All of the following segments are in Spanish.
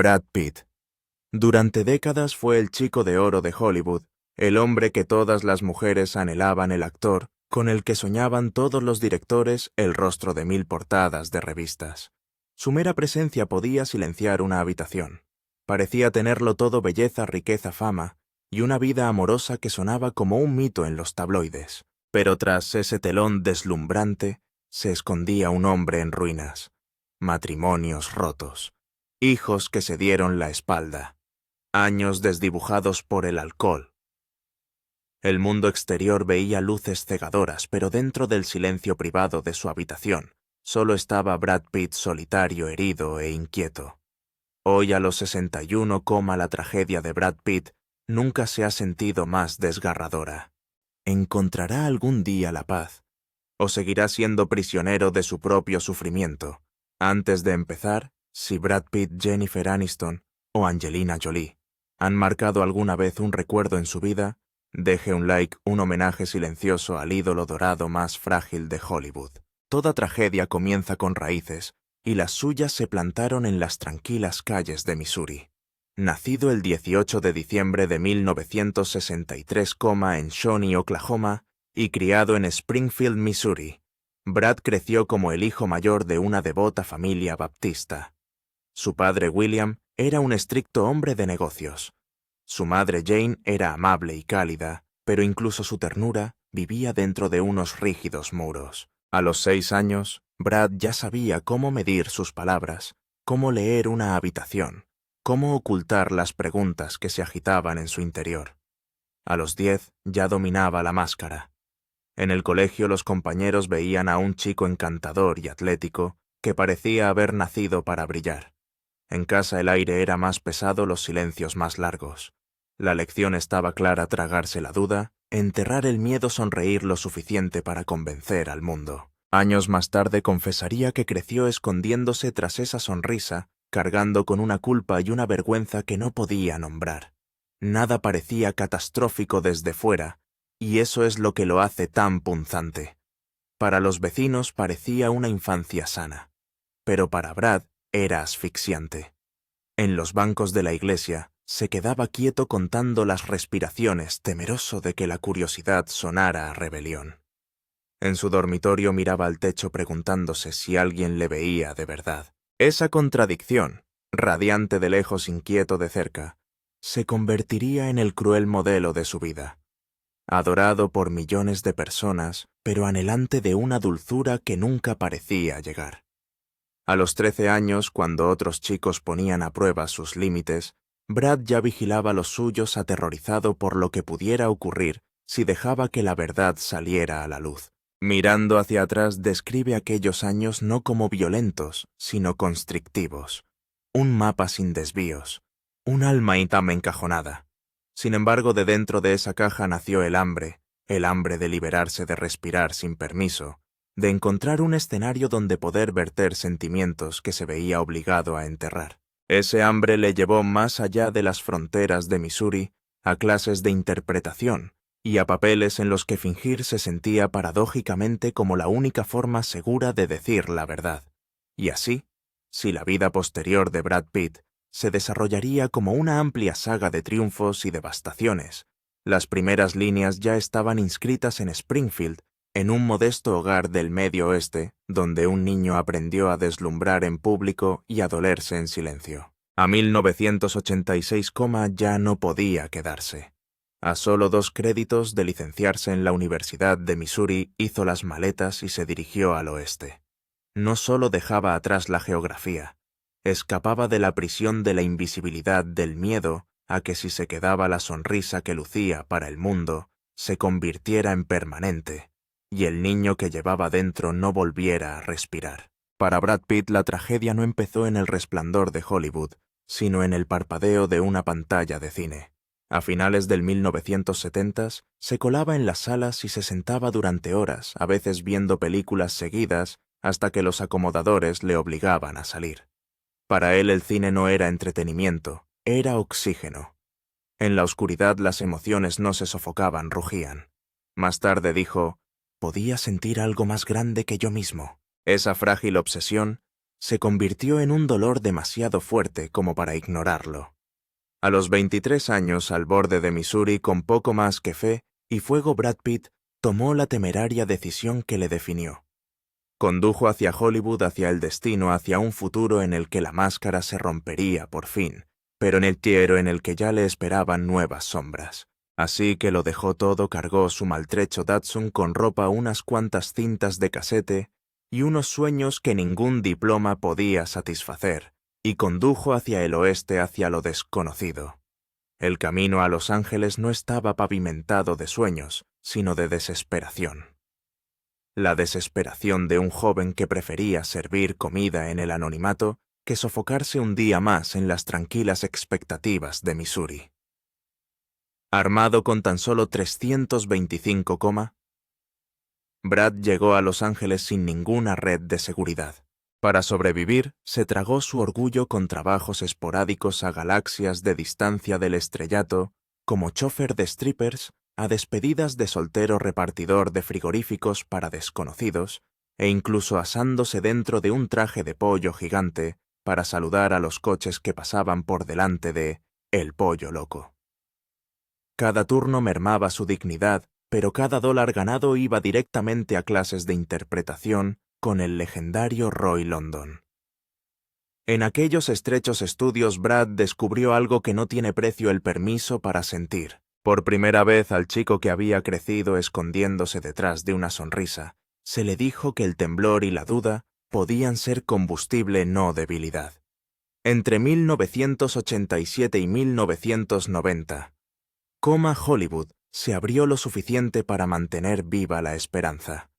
Brad Pitt. Durante décadas fue el chico de oro de Hollywood, el hombre que todas las mujeres anhelaban, el actor, con el que soñaban todos los directores, el rostro de 1000 portadas de revistas. Su mera presencia podía silenciar una habitación. Parecía tenerlo todo: belleza, riqueza, fama, y una vida amorosa que sonaba como un mito en los tabloides. Pero tras ese telón deslumbrante se escondía un hombre en ruinas, matrimonios rotos, hijos que se dieron la espalda, años desdibujados por el alcohol. El mundo exterior veía luces cegadoras, pero dentro del silencio privado de su habitación solo estaba Brad Pitt, solitario, herido e inquieto. Hoy, a los 61, la tragedia de Brad Pitt nunca se ha sentido más desgarradora. ¿Encontrará algún día la paz? ¿O seguirá siendo prisionero de su propio sufrimiento? Antes de empezar, si Brad Pitt, Jennifer Aniston o Angelina Jolie han marcado alguna vez un recuerdo en su vida, deje un like, un homenaje silencioso al ídolo dorado más frágil de Hollywood. Toda tragedia comienza con raíces, y las suyas se plantaron en las tranquilas calles de Missouri. Nacido el 18 de diciembre de 1963, en Shawnee, Oklahoma, y criado en Springfield, Missouri, Brad creció como el hijo mayor de una devota familia baptista. Su padre, William, era un estricto hombre de negocios. Su madre, Jane, era amable y cálida, pero incluso su ternura vivía dentro de unos rígidos muros. A los 6 años, Brad ya sabía cómo medir sus palabras, cómo leer una habitación, cómo ocultar las preguntas que se agitaban en su interior. A los 10 ya dominaba la máscara. En el colegio los compañeros veían a un chico encantador y atlético que parecía haber nacido para brillar. En casa el aire era más pesado, los silencios más largos. La lección estaba clara: tragarse la duda, enterrar el miedo, sonreír lo suficiente para convencer al mundo. Años más tarde confesaría que creció escondiéndose tras esa sonrisa, cargando con una culpa y una vergüenza que no podía nombrar. Nada parecía catastrófico desde fuera, y eso es lo que lo hace tan punzante. Para los vecinos parecía una infancia sana, pero para Brad era asfixiante. En los bancos de la iglesia se quedaba quieto contando las respiraciones, temeroso de que la curiosidad sonara a rebelión. En su dormitorio miraba al techo preguntándose si alguien le veía de verdad. Esa contradicción, radiante de lejos, inquieto de cerca, se convertiría en el cruel modelo de su vida. Adorado por millones de personas, pero anhelante de una dulzura que nunca parecía llegar. A los 13 años, cuando otros chicos ponían a prueba sus límites, Brad ya vigilaba los suyos, aterrorizado por lo que pudiera ocurrir si dejaba que la verdad saliera a la luz. Mirando hacia atrás, describe aquellos años no como violentos, sino constrictivos. Un mapa sin desvíos, un alma encajonada. Sin embargo, de dentro de esa caja nació el hambre de liberarse, de respirar sin permiso, de encontrar un escenario donde poder verter sentimientos que se veía obligado a enterrar. Ese hambre le llevó más allá de las fronteras de Missouri, a clases de interpretación y a papeles en los que fingir se sentía paradójicamente como la única forma segura de decir la verdad. Y así, si la vida posterior de Brad Pitt se desarrollaría como una amplia saga de triunfos y devastaciones, las primeras líneas ya estaban inscritas en Springfield, en un modesto hogar del Medio Oeste, donde un niño aprendió a deslumbrar en público y a dolerse en silencio. A 1986, ya no podía quedarse. A solo 2 créditos de licenciarse en la Universidad de Missouri, hizo las maletas y se dirigió al oeste. No solo dejaba atrás la geografía, escapaba de la prisión de la invisibilidad, del miedo a que si se quedaba la sonrisa que lucía para el mundo se convirtiera en permanente, y el niño que llevaba dentro no volviera a respirar. Para Brad Pitt la tragedia no empezó en el resplandor de Hollywood, sino en el parpadeo de una pantalla de cine. A finales del 1970 se colaba en las salas y se sentaba durante horas, a veces viendo películas seguidas, hasta que los acomodadores le obligaban a salir. Para él el cine no era entretenimiento, era oxígeno. En la oscuridad las emociones no se sofocaban, rugían. Más tarde dijo: podía sentir algo más grande que yo mismo. Esa frágil obsesión se convirtió en un dolor demasiado fuerte como para ignorarlo. A los 23 años, al borde de Missouri con poco más que fe y fuego, Brad Pitt tomó la temeraria decisión que le definió. Condujo hacia Hollywood, hacia el destino, hacia un futuro en el que la máscara se rompería por fin, pero en el tiero en el que ya le esperaban nuevas sombras. Así que lo dejó todo, cargó su maltrecho Datsun con ropa, unas cuantas cintas de casete y unos sueños que ningún diploma podía satisfacer, y condujo hacia el oeste, hacia lo desconocido. El camino a Los Ángeles no estaba pavimentado de sueños, sino de desesperación. La desesperación de un joven que prefería servir comida en el anonimato que sofocarse un día más en las tranquilas expectativas de Missouri. Armado con tan solo 325, Brad llegó a Los Ángeles sin ninguna red de seguridad. Para sobrevivir, se tragó su orgullo con trabajos esporádicos a galaxias de distancia del estrellato, como chofer de strippers, a despedidas de soltero repartidor de frigoríficos para desconocidos, e incluso asándose dentro de un traje de pollo gigante para saludar a los coches que pasaban por delante de El Pollo Loco. Cada turno mermaba su dignidad, pero cada dólar ganado iba directamente a clases de interpretación con el legendario Roy London. En aquellos estrechos estudios, Brad descubrió algo que no tiene precio: el permiso para sentir. Por primera vez al chico que había crecido escondiéndose detrás de una sonrisa, se le dijo que el temblor y la duda podían ser combustible, no debilidad. Entre 1987 y 1990, Hollywood se abrió lo suficiente para mantener viva la esperanza.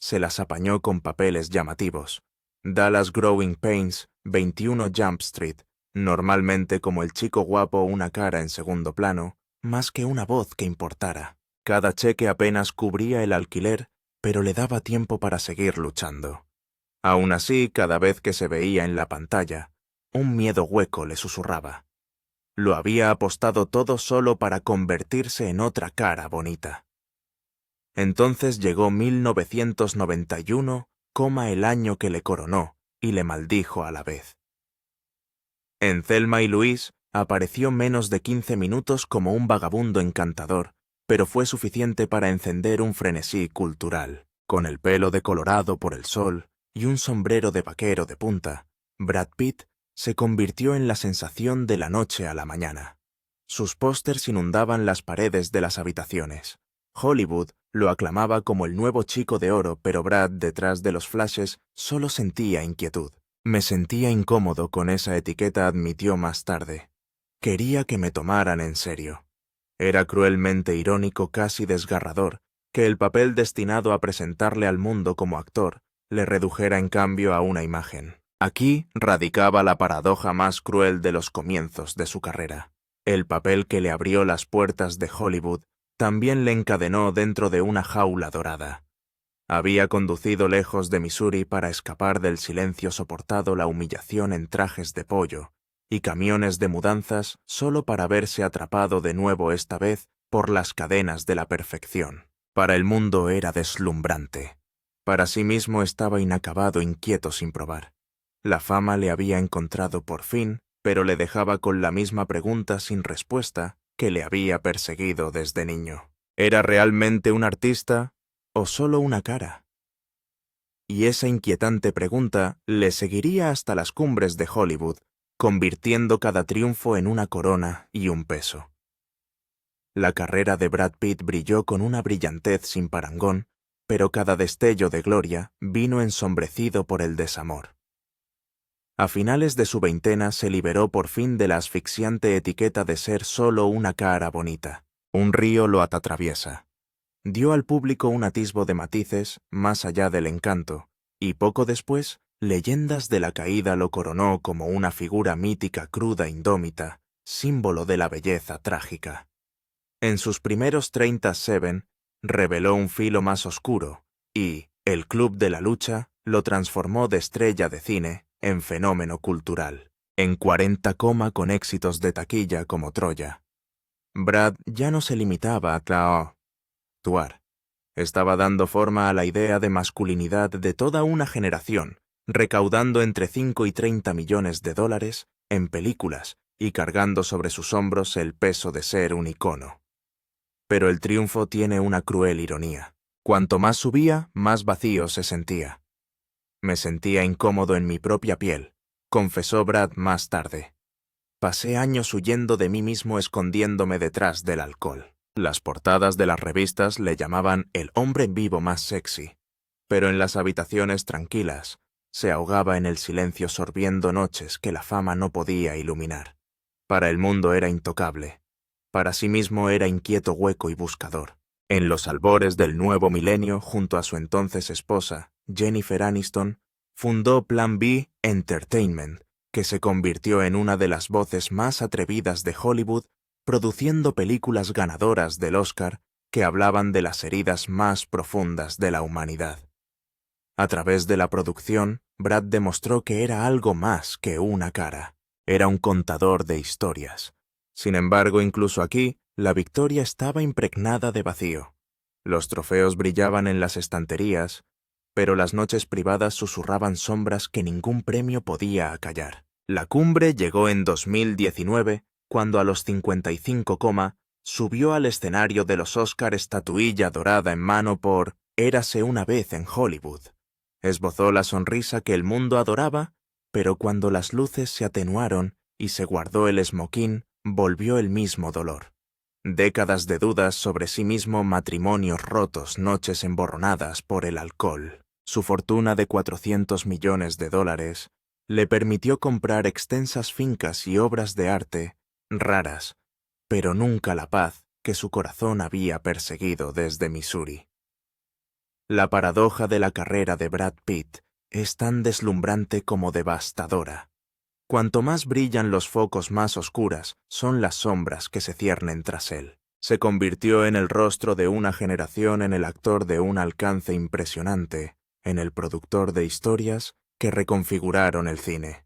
Se las apañó con papeles llamativos. Dallas Growing Pains, 21 Jump Street, normalmente como el chico guapo, una cara en segundo plano, más que una voz que importara. Cada cheque apenas cubría el alquiler, pero le daba tiempo para seguir luchando. Aún así, cada vez que se veía en la pantalla, un miedo hueco le susurraba. Lo había apostado todo solo para convertirse en otra cara bonita. Entonces llegó 1991, el año que le coronó y le maldijo a la vez. En Thelma y Louise apareció menos de 15 minutos como un vagabundo encantador, pero fue suficiente para encender un frenesí cultural. Con el pelo decolorado por el sol y un sombrero de vaquero de punta, Brad Pitt se convirtió en la sensación de la noche a la mañana. Sus pósters inundaban las paredes de las habitaciones. Hollywood lo aclamaba como el nuevo chico de oro, pero Brad, detrás de los flashes, solo sentía inquietud. Me sentía incómodo con esa etiqueta, admitió más tarde. Quería que me tomaran en serio. Era cruelmente irónico, casi desgarrador, que el papel destinado a presentarle al mundo como actor le redujera en cambio a una imagen. Aquí radicaba la paradoja más cruel de los comienzos de su carrera. El papel que le abrió las puertas de Hollywood también le encadenó dentro de una jaula dorada. Había conducido lejos de Missouri para escapar del silencio soportado, la humillación en trajes de pollo y camiones de mudanzas, solo para verse atrapado de nuevo, esta vez por las cadenas de la perfección. Para el mundo era deslumbrante. Para sí mismo estaba inacabado, inquieto, sin probar. La fama le había encontrado por fin, pero le dejaba con la misma pregunta sin respuesta que le había perseguido desde niño. ¿Era realmente un artista o solo una cara? Y esa inquietante pregunta le seguiría hasta las cumbres de Hollywood, convirtiendo cada triunfo en una corona y un peso. La carrera de Brad Pitt brilló con una brillantez sin parangón, pero cada destello de gloria vino ensombrecido por el desamor. A finales de su veintena se liberó por fin de la asfixiante etiqueta de ser solo una cara bonita. Un río lo atraviesa. Dio al público un atisbo de matices más allá del encanto, y poco después, Leyendas de la Caída lo coronó como una figura mítica, cruda, indómita, símbolo de la belleza trágica. En sus primeros 37, reveló un filo más oscuro, y El Club de la Lucha lo transformó de estrella de cine en fenómeno cultural. En 40, con éxitos de taquilla como Troya. Brad ya no se limitaba a actuar. Estaba dando forma a la idea de masculinidad de toda una generación, recaudando entre 5 y 30 millones de dólares en películas y cargando sobre sus hombros el peso de ser un icono. Pero el triunfo tiene una cruel ironía. Cuanto más subía, más vacío se sentía. Me sentía incómodo en mi propia piel, confesó Brad más tarde. Pasé años huyendo de mí mismo escondiéndome detrás del alcohol. Las portadas de las revistas le llamaban el hombre en vivo más sexy, pero en las habitaciones tranquilas se ahogaba en el silencio sorbiendo noches que la fama no podía iluminar. Para el mundo era intocable. Para sí mismo era inquieto, hueco y buscador. En los albores del nuevo milenio, junto a su entonces esposa, Jennifer Aniston, fundó Plan B Entertainment, que se convirtió en una de las voces más atrevidas de Hollywood, produciendo películas ganadoras del Oscar que hablaban de las heridas más profundas de la humanidad. A través de la producción, Brad demostró que era algo más que una cara. Era un contador de historias. Sin embargo, incluso aquí, la victoria estaba impregnada de vacío. Los trofeos brillaban en las estanterías, pero las noches privadas susurraban sombras que ningún premio podía acallar. La cumbre llegó en 2019, cuando a los 55, subió al escenario de los Oscar estatuilla dorada en mano por Érase una vez en Hollywood. Esbozó la sonrisa que el mundo adoraba, pero cuando las luces se atenuaron y se guardó el esmoquín, volvió el mismo dolor. Décadas de dudas sobre sí mismo, matrimonios rotos, noches emborronadas por el alcohol. Su fortuna de 400 millones de dólares le permitió comprar extensas fincas y obras de arte raras, pero nunca la paz que su corazón había perseguido desde Missouri. La paradoja de la carrera de Brad Pitt es tan deslumbrante como devastadora. Cuanto más brillan los focos, más oscuras son las sombras que se ciernen tras él. Se convirtió en el rostro de una generación, en el actor de un alcance impresionante, en el productor de historias que reconfiguraron el cine.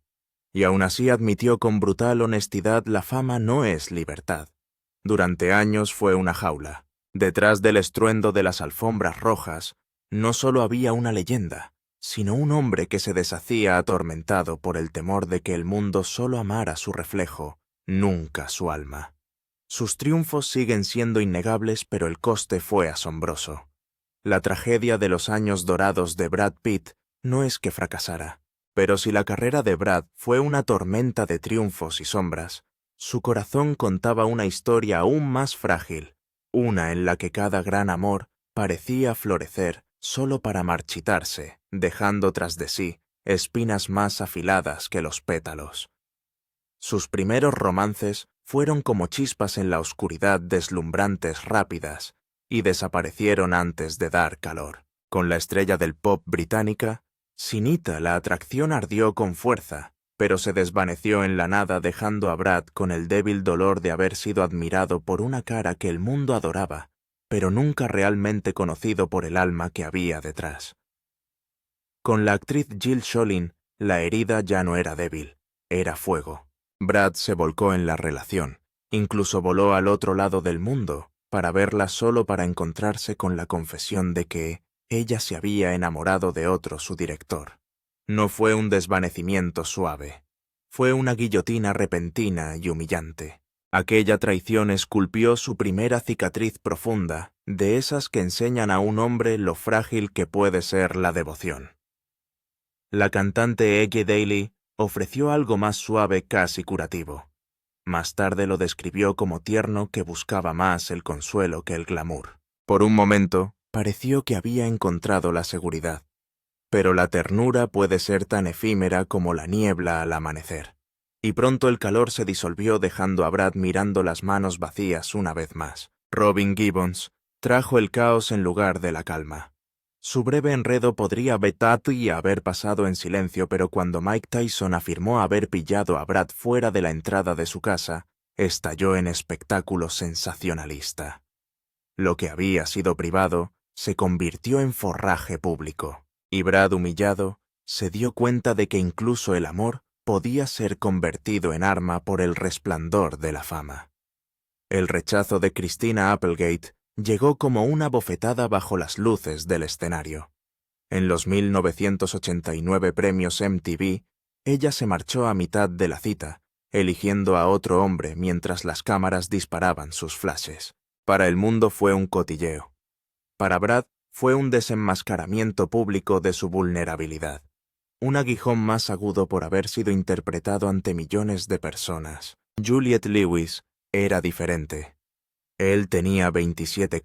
Y aún así admitió con brutal honestidad: la fama no es libertad. Durante años fue una jaula. Detrás del estruendo de las alfombras rojas, no solo había una leyenda, sino un hombre que se deshacía atormentado por el temor de que el mundo solo amara su reflejo, nunca su alma. Sus triunfos siguen siendo innegables, pero el coste fue asombroso. La tragedia de los años dorados de Brad Pitt no es que fracasara, pero si la carrera de Brad fue una tormenta de triunfos y sombras, su corazón contaba una historia aún más frágil, una en la que cada gran amor parecía florecer solo para marchitarse, dejando tras de sí espinas más afiladas que los pétalos. Sus primeros romances fueron como chispas en la oscuridad, deslumbrantes, rápidas, y desaparecieron antes de dar calor. Con la estrella del pop británica, Sinita, la atracción ardió con fuerza, pero se desvaneció en la nada, dejando a Brad con el débil dolor de haber sido admirado por una cara que el mundo adoraba, pero nunca realmente conocido por el alma que había detrás. Con la actriz Jill Schollin, la herida ya no era débil, era fuego. Brad se volcó en la relación, incluso voló al otro lado del mundo para verla, solo para encontrarse con la confesión de que ella se había enamorado de otro, su director. No fue un desvanecimiento suave, fue una guillotina repentina y humillante. Aquella traición esculpió su primera cicatriz profunda, de esas que enseñan a un hombre lo frágil que puede ser la devoción. La cantante Eggy Daily ofreció algo más suave, casi curativo. Más tarde lo describió como tierno, que buscaba más el consuelo que el glamour. Por un momento, pareció que había encontrado la seguridad, pero la ternura puede ser tan efímera como la niebla al amanecer. Y pronto el calor se disolvió, dejando a Brad mirando las manos vacías una vez más. Robin Gibbons trajo el caos en lugar de la calma. Su breve enredo podría haber pasado en silencio, pero cuando Mike Tyson afirmó haber pillado a Brad fuera de la entrada de su casa, estalló en espectáculo sensacionalista. Lo que había sido privado se convirtió en forraje público, y Brad, humillado, se dio cuenta de que incluso el amor podía ser convertido en arma por el resplandor de la fama. El rechazo de Christina Applegate llegó como una bofetada bajo las luces del escenario. En los 1989 premios MTV, ella se marchó a mitad de la cita, eligiendo a otro hombre mientras las cámaras disparaban sus flashes. Para el mundo fue un cotilleo. Para Brad fue un desenmascaramiento público de su vulnerabilidad. Un aguijón más agudo por haber sido interpretado ante millones de personas. Juliette Lewis era diferente. Él tenía 27,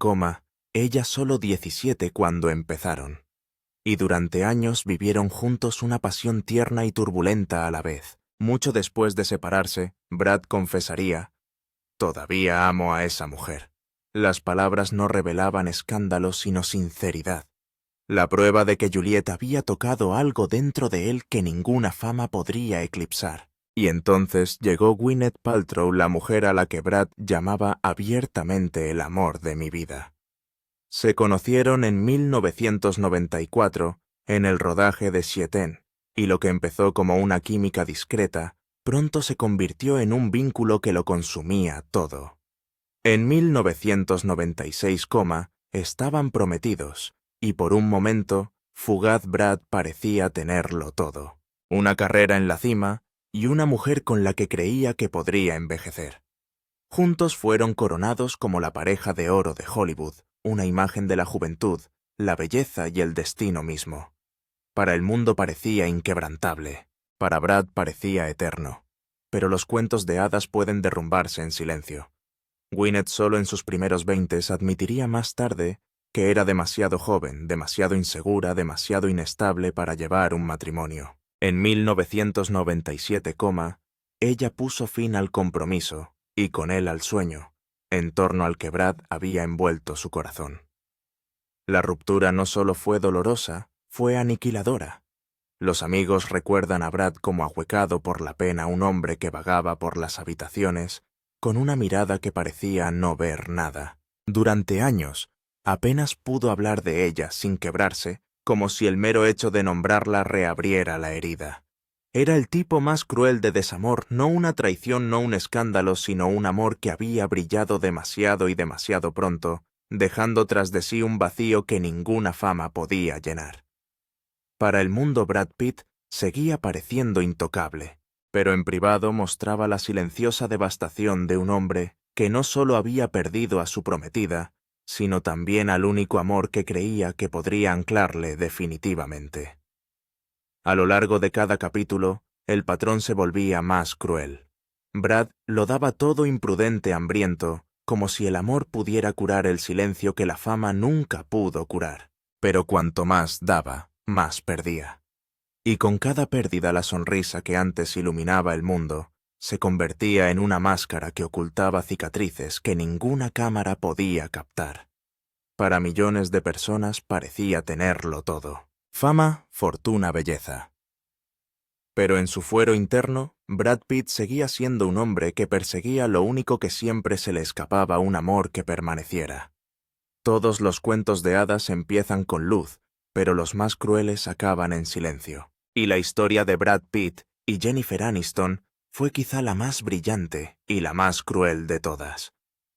ella solo 17 cuando empezaron. Y durante años vivieron juntos una pasión tierna y turbulenta a la vez. Mucho después de separarse, Brad confesaría: «Todavía amo a esa mujer». Las palabras no revelaban escándalo sino sinceridad. La prueba de que Juliette había tocado algo dentro de él que ninguna fama podría eclipsar. Y entonces llegó Gwyneth Paltrow, la mujer a la que Brad llamaba abiertamente el amor de mi vida. Se conocieron en 1994 en el rodaje de Sieten, y lo que empezó como una química discreta, pronto se convirtió en un vínculo que lo consumía todo. En 1996, estaban prometidos, y por un momento, fugaz Brad parecía tenerlo todo. Una carrera en la cima y una mujer con la que creía que podría envejecer. Juntos fueron coronados como la pareja de oro de Hollywood, una imagen de la juventud, la belleza y el destino mismo. Para el mundo parecía inquebrantable, para Brad parecía eterno. Pero los cuentos de hadas pueden derrumbarse en silencio. Gwyneth solo en sus primeros 20 admitiría más tarde que era demasiado joven, demasiado insegura, demasiado inestable para llevar un matrimonio. En 1997, ella puso fin al compromiso y con él al sueño, en torno al que Brad había envuelto su corazón. La ruptura no solo fue dolorosa, fue aniquiladora. Los amigos recuerdan a Brad como ahuecado por la pena, un hombre que vagaba por las habitaciones con una mirada que parecía no ver nada. Durante años, apenas pudo hablar de ella sin quebrarse, como si el mero hecho de nombrarla reabriera la herida. Era el tipo más cruel de desamor, no una traición, no un escándalo, sino un amor que había brillado demasiado y demasiado pronto, dejando tras de sí un vacío que ninguna fama podía llenar. Para el mundo Brad Pitt seguía pareciendo intocable, pero en privado mostraba la silenciosa devastación de un hombre que no solo había perdido a su prometida, sino también al único amor que creía que podría anclarle definitivamente. A lo largo de cada capítulo, el patrón se volvía más cruel. Brad lo daba todo imprudente, hambriento, como si el amor pudiera curar el silencio que la fama nunca pudo curar. Pero cuanto más daba, más perdía. Y con cada pérdida la sonrisa que antes iluminaba el mundo se convertía en una máscara que ocultaba cicatrices que ninguna cámara podía captar. Para millones de personas parecía tenerlo todo: fama, fortuna, belleza. Pero en su fuero interno, Brad Pitt seguía siendo un hombre que perseguía lo único que siempre se le escapaba: un amor que permaneciera. Todos los cuentos de hadas empiezan con luz, pero los más crueles acaban en silencio. Y la historia de Brad Pitt y Jennifer Aniston fue quizá la más brillante y la más cruel de todas.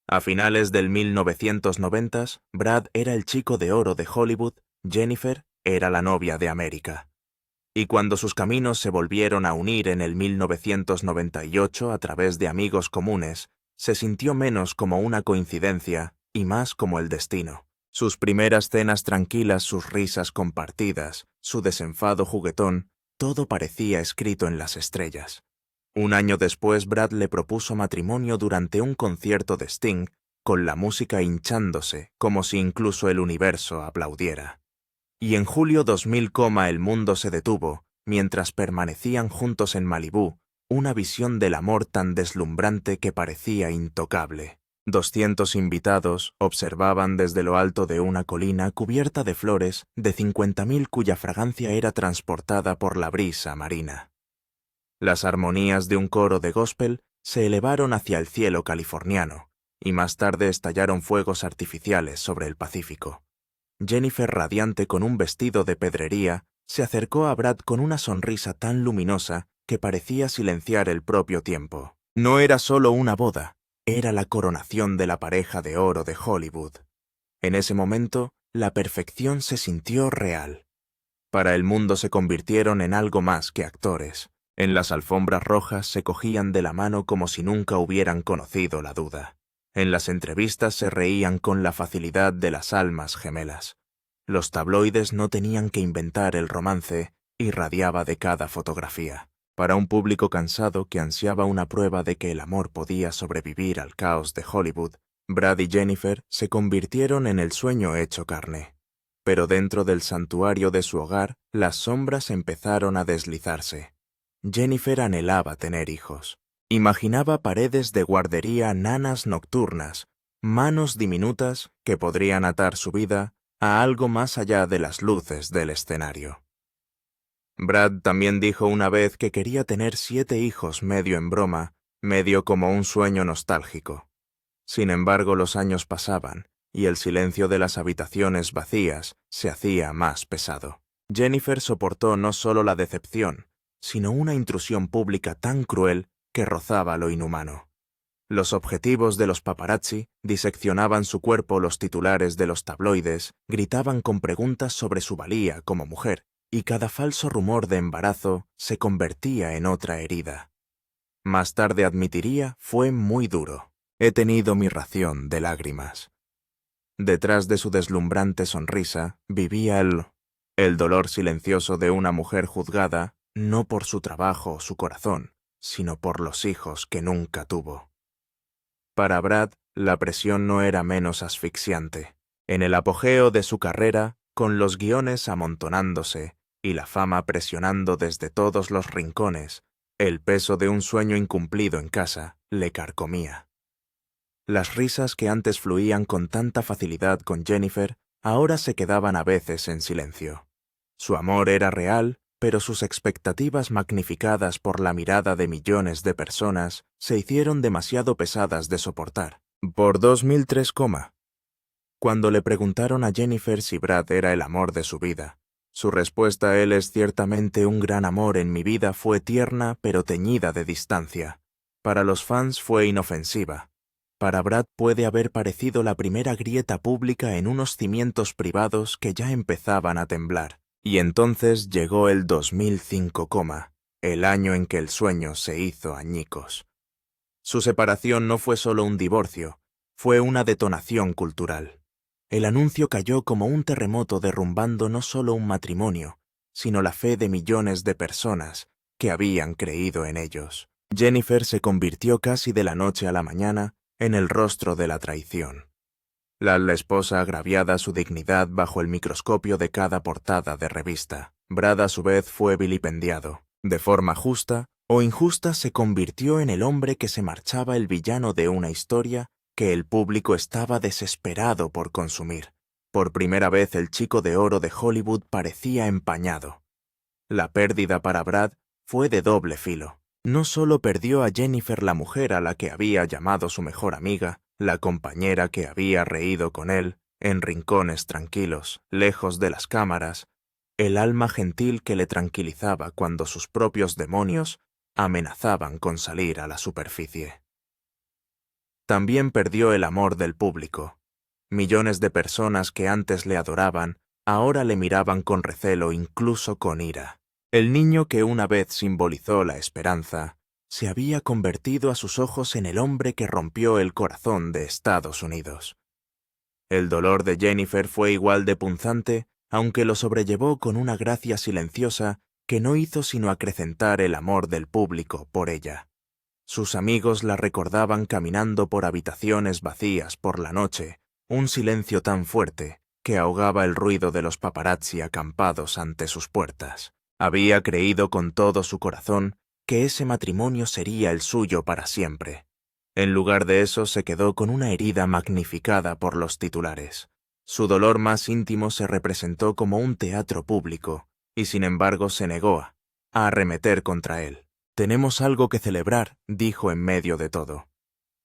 A finales del 1990, Brad era el chico de oro de Hollywood, Jennifer era la novia de América. Y cuando sus caminos se volvieron a unir en el 1998 a través de amigos comunes, se sintió menos como una coincidencia y más como el destino. Sus primeras cenas tranquilas, sus risas compartidas, su desenfado juguetón, todo parecía escrito en las estrellas. Un año después, Brad le propuso matrimonio durante un concierto de Sting, con la música hinchándose, como si incluso el universo aplaudiera. Y en julio 2000, el mundo se detuvo, mientras permanecían juntos en Malibú, una visión del amor tan deslumbrante que parecía intocable. 200 invitados observaban desde lo alto de una colina cubierta de flores de 50.000 cuya fragancia era transportada por la brisa marina. Las armonías de un coro de gospel se elevaron hacia el cielo californiano, y más tarde estallaron fuegos artificiales sobre el Pacífico. Jennifer, radiante con un vestido de pedrería, se acercó a Brad con una sonrisa tan luminosa que parecía silenciar el propio tiempo. No era solo una boda, era la coronación de la pareja de oro de Hollywood. En ese momento, la perfección se sintió real. Para el mundo se convirtieron en algo más que actores. En las alfombras rojas se cogían de la mano como si nunca hubieran conocido la duda. En las entrevistas se reían con la facilidad de las almas gemelas. Los tabloides no tenían que inventar el romance, irradiaba de cada fotografía. Para un público cansado que ansiaba una prueba de que el amor podía sobrevivir al caos de Hollywood, Brad y Jennifer se convirtieron en el sueño hecho carne. Pero dentro del santuario de su hogar, las sombras empezaron a deslizarse. Jennifer anhelaba tener hijos. Imaginaba paredes de guardería, nanas nocturnas, manos diminutas que podrían atar su vida a algo más allá de las luces del escenario. Brad también dijo una vez que quería tener 7 hijos medio en broma, medio como un sueño nostálgico. Sin embargo, los años pasaban, y el silencio de las habitaciones vacías se hacía más pesado. Jennifer soportó no solo la decepción, sino una intrusión pública tan cruel que rozaba lo inhumano. Los objetivos de los paparazzi diseccionaban su cuerpo, los titulares de los tabloides gritaban con preguntas sobre su valía como mujer, y cada falso rumor de embarazo se convertía en otra herida. Más tarde admitiría, fue muy duro. He tenido mi ración de lágrimas. Detrás de su deslumbrante sonrisa vivía el dolor silencioso de una mujer juzgada no por su trabajo o su corazón, sino por los hijos que nunca tuvo. Para Brad, la presión no era menos asfixiante. En el apogeo de su carrera, con los guiones amontonándose y la fama presionando desde todos los rincones, el peso de un sueño incumplido en casa le carcomía. Las risas que antes fluían con tanta facilidad con Jennifer, ahora se quedaban a veces en silencio. Su amor era real, pero sus expectativas magnificadas por la mirada de millones de personas se hicieron demasiado pesadas de soportar. Por 2003, cuando le preguntaron a Jennifer si Brad era el amor de su vida, su respuesta "él es ciertamente un gran amor en mi vida" fue tierna pero teñida de distancia. Para los fans fue inofensiva. Para Brad puede haber parecido la primera grieta pública en unos cimientos privados que ya empezaban a temblar. Y entonces llegó el 2005, el año en que el sueño se hizo añicos. Su separación no fue solo un divorcio, fue una detonación cultural. El anuncio cayó como un terremoto derrumbando no solo un matrimonio, sino la fe de millones de personas que habían creído en ellos. Jennifer se convirtió casi de la noche a la mañana en el rostro de la traición. La esposa agraviada su dignidad bajo el microscopio de cada portada de revista. Brad a su vez fue vilipendiado. De forma justa o injusta se convirtió en el hombre que se marchaba, el villano de una historia que el público estaba desesperado por consumir. Por primera vez el chico de oro de Hollywood parecía empañado. La pérdida para Brad fue de doble filo. No solo perdió a Jennifer, la mujer a la que había llamado su mejor amiga, la compañera que había reído con él, en rincones tranquilos, lejos de las cámaras, el alma gentil que le tranquilizaba cuando sus propios demonios amenazaban con salir a la superficie. También perdió el amor del público. Millones de personas que antes le adoraban, ahora le miraban con recelo, incluso con ira. El niño que una vez simbolizó la esperanza, se había convertido a sus ojos en el hombre que rompió el corazón de Estados Unidos. El dolor de Jennifer fue igual de punzante, aunque lo sobrellevó con una gracia silenciosa que no hizo sino acrecentar el amor del público por ella. Sus amigos la recordaban caminando por habitaciones vacías por la noche, un silencio tan fuerte que ahogaba el ruido de los paparazzi acampados ante sus puertas. Había creído con todo su corazón que ese matrimonio sería el suyo para siempre. En lugar de eso se quedó con una herida magnificada por los titulares. Su dolor más íntimo se representó como un teatro público, y sin embargo se negó a arremeter contra él. «Tenemos algo que celebrar», dijo en medio de todo.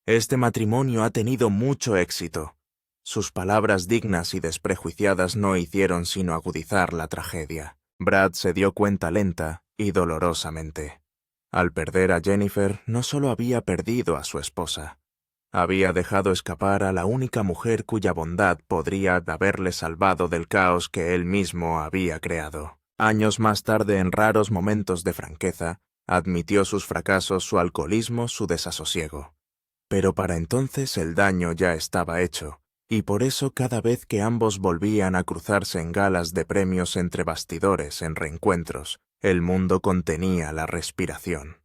«Este matrimonio ha tenido mucho éxito». Sus palabras dignas y desprejuiciadas no hicieron sino agudizar la tragedia. Brad se dio cuenta lenta y dolorosamente. Al perder a Jennifer, no solo había perdido a su esposa, había dejado escapar a la única mujer cuya bondad podría haberle salvado del caos que él mismo había creado. Años más tarde, en raros momentos de franqueza, admitió sus fracasos, su alcoholismo, su desasosiego. Pero para entonces el daño ya estaba hecho, y por eso cada vez que ambos volvían a cruzarse en galas de premios entre bastidores, en reencuentros, el mundo contenía la respiración.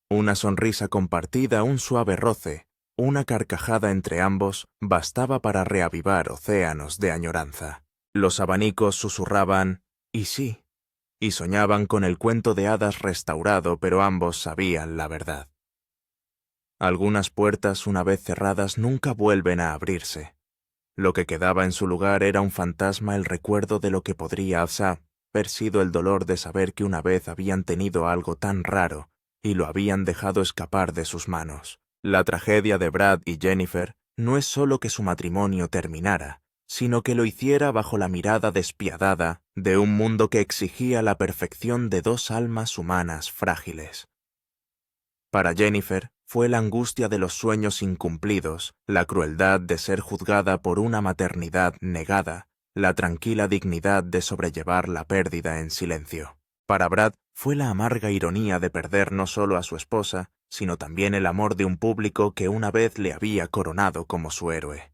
Una sonrisa compartida, un suave roce, una carcajada entre ambos bastaba para reavivar océanos de añoranza. Los abanicos susurraban, «¿Y sí?», y soñaban con el cuento de hadas restaurado, pero ambos sabían la verdad. Algunas puertas, una vez cerradas, nunca vuelven a abrirse. Lo que quedaba en su lugar era un fantasma, el recuerdo de lo que podría haber sido el dolor de saber que una vez habían tenido algo tan raro y lo habían dejado escapar de sus manos. La tragedia de Brad y Jennifer no es solo que su matrimonio terminara, sino que lo hiciera bajo la mirada despiadada de un mundo que exigía la perfección de dos almas humanas frágiles. Para Jennifer fue la angustia de los sueños incumplidos, la crueldad de ser juzgada por una maternidad negada, la tranquila dignidad de sobrellevar la pérdida en silencio. Para Brad fue la amarga ironía de perder no solo a su esposa, sino también el amor de un público que una vez le había coronado como su héroe.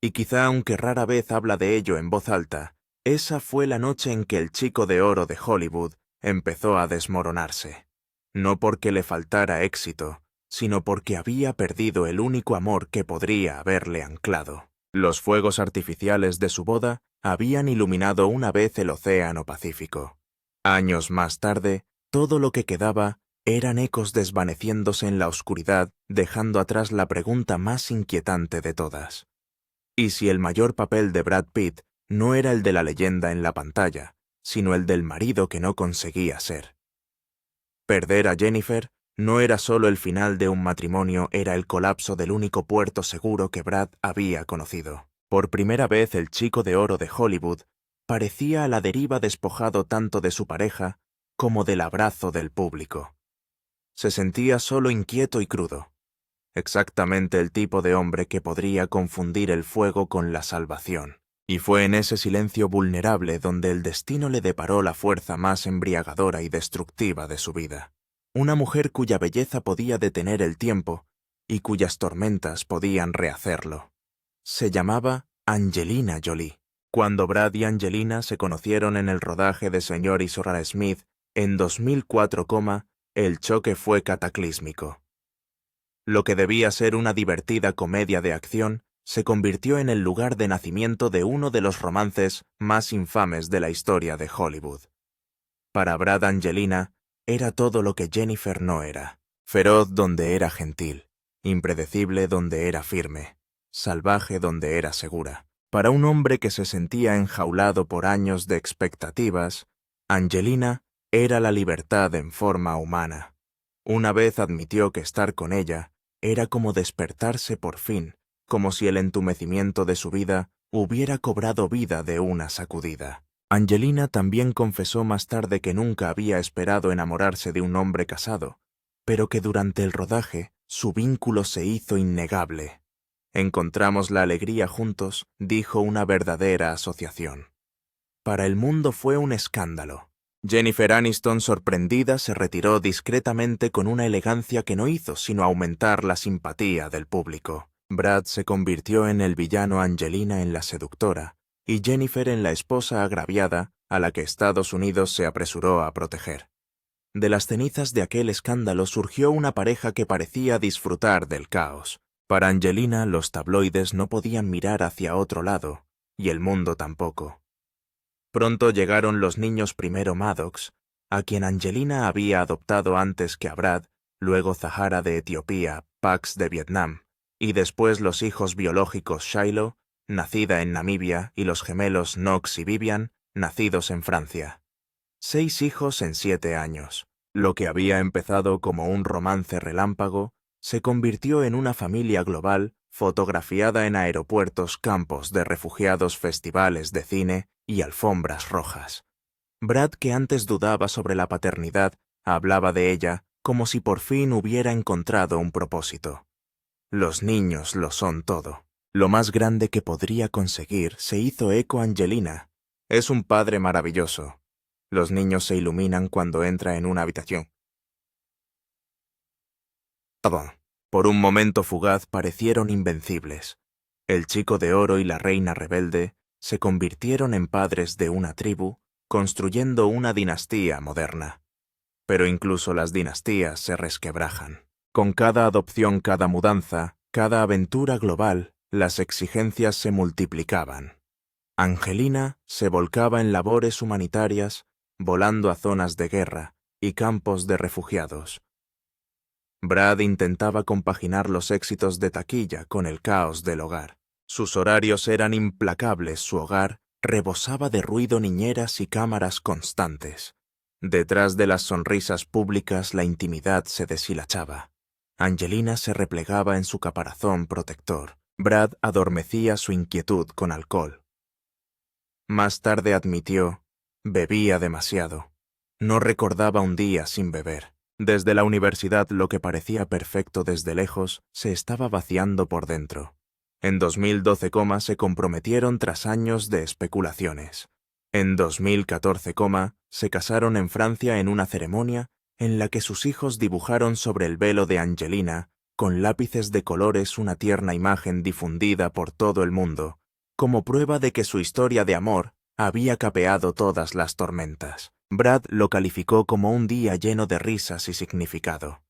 Y quizá, aunque rara vez habla de ello en voz alta, esa fue la noche en que el chico de oro de Hollywood empezó a desmoronarse. No porque le faltara éxito, sino porque había perdido el único amor que podría haberle anclado. Los fuegos artificiales de su boda habían iluminado una vez el océano Pacífico. Años más tarde, todo lo que quedaba eran ecos desvaneciéndose en la oscuridad, dejando atrás la pregunta más inquietante de todas. ¿Y si el mayor papel de Brad Pitt no era el de la leyenda en la pantalla, sino el del marido que no conseguía ser? Perder a Jennifer no era solo el final de un matrimonio, era el colapso del único puerto seguro que Brad había conocido. Por primera vez el chico de oro de Hollywood parecía a la deriva, despojado tanto de su pareja como del abrazo del público. Se sentía solo, inquieto y crudo. Exactamente el tipo de hombre que podría confundir el fuego con la salvación. Y fue en ese silencio vulnerable donde el destino le deparó la fuerza más embriagadora y destructiva de su vida. Una mujer cuya belleza podía detener el tiempo y cuyas tormentas podían rehacerlo. Se llamaba Angelina Jolie. Cuando Brad y Angelina se conocieron en el rodaje de Sr. y Sra. Smith en 2004, el choque fue cataclísmico. Lo que debía ser una divertida comedia de acción se convirtió en el lugar de nacimiento de uno de los romances más infames de la historia de Hollywood. Para Brad, Angelina era todo lo que Jennifer no era: feroz donde era gentil, impredecible donde era firme, salvaje donde era segura. Para un hombre que se sentía enjaulado por años de expectativas, Angelina era la libertad en forma humana. Una vez admitió que estar con ella era como despertarse por fin, como si el entumecimiento de su vida hubiera cobrado vida de una sacudida. Angelina también confesó más tarde que nunca había esperado enamorarse de un hombre casado, pero que durante el rodaje su vínculo se hizo innegable. Encontramos la alegría juntos, dijo, una verdadera asociación. Para el mundo fue un escándalo. Jennifer Aniston, sorprendida, se retiró discretamente con una elegancia que no hizo sino aumentar la simpatía del público. Brad se convirtió en el villano, Angelina en la seductora, y Jennifer en la esposa agraviada a la que Estados Unidos se apresuró a proteger. De las cenizas de aquel escándalo surgió una pareja que parecía disfrutar del caos. Para Angelina, los tabloides no podían mirar hacia otro lado, y el mundo tampoco. Pronto llegaron los niños, primero Maddox, a quien Angelina había adoptado antes que a Brad, luego Zahara de Etiopía, Pax de Vietnam, y después los hijos biológicos Shiloh, nacida en Namibia, y los gemelos Knox y Vivian, nacidos en Francia. 6 hijos en 7 años. Lo que había empezado como un romance relámpago se convirtió en una familia global, fotografiada en aeropuertos, campos de refugiados, festivales de cine y alfombras rojas. Brad, que antes dudaba sobre la paternidad, hablaba de ella como si por fin hubiera encontrado un propósito. Los niños lo son todo. Lo más grande que podría conseguir, se hizo eco Angelina. Es un padre maravilloso. Los niños se iluminan cuando entra en una habitación. Por un momento fugaz parecieron invencibles. El chico de oro y la reina rebelde se convirtieron en padres de una tribu, construyendo una dinastía moderna. Pero incluso las dinastías se resquebrajan. Con cada adopción, cada mudanza, cada aventura global, las exigencias se multiplicaban. Angelina se volcaba en labores humanitarias, volando a zonas de guerra y campos de refugiados. Brad intentaba compaginar los éxitos de taquilla con el caos del hogar. Sus horarios eran implacables, su hogar rebosaba de ruido, niñeras y cámaras constantes. Detrás de las sonrisas públicas la intimidad se deshilachaba. Angelina se replegaba en su caparazón protector. Brad adormecía su inquietud con alcohol. Más tarde admitió, bebía demasiado. No recordaba un día sin beber. Desde la universidad lo que parecía perfecto desde lejos se estaba vaciando por dentro. En 2012, se comprometieron tras años de especulaciones. En 2014, se casaron en Francia en una ceremonia en la que sus hijos dibujaron sobre el velo de Angelina, con lápices de colores, una tierna imagen difundida por todo el mundo, como prueba de que su historia de amor había capeado todas las tormentas. Brad lo calificó como un día lleno de risas y significado.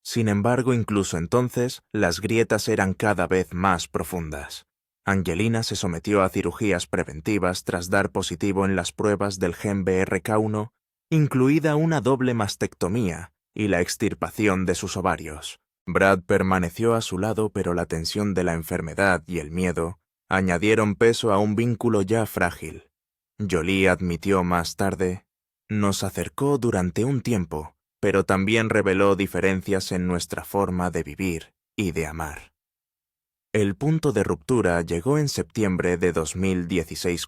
Sin embargo, incluso entonces, las grietas eran cada vez más profundas. Angelina se sometió a cirugías preventivas tras dar positivo en las pruebas del gen BRCA1, incluida una doble mastectomía y la extirpación de sus ovarios. Brad permaneció a su lado, pero la tensión de la enfermedad y el miedo añadieron peso a un vínculo ya frágil. Jolie admitió más tarde: nos acercó durante un tiempo, pero también reveló diferencias en nuestra forma de vivir y de amar. El punto de ruptura llegó en septiembre de 2016,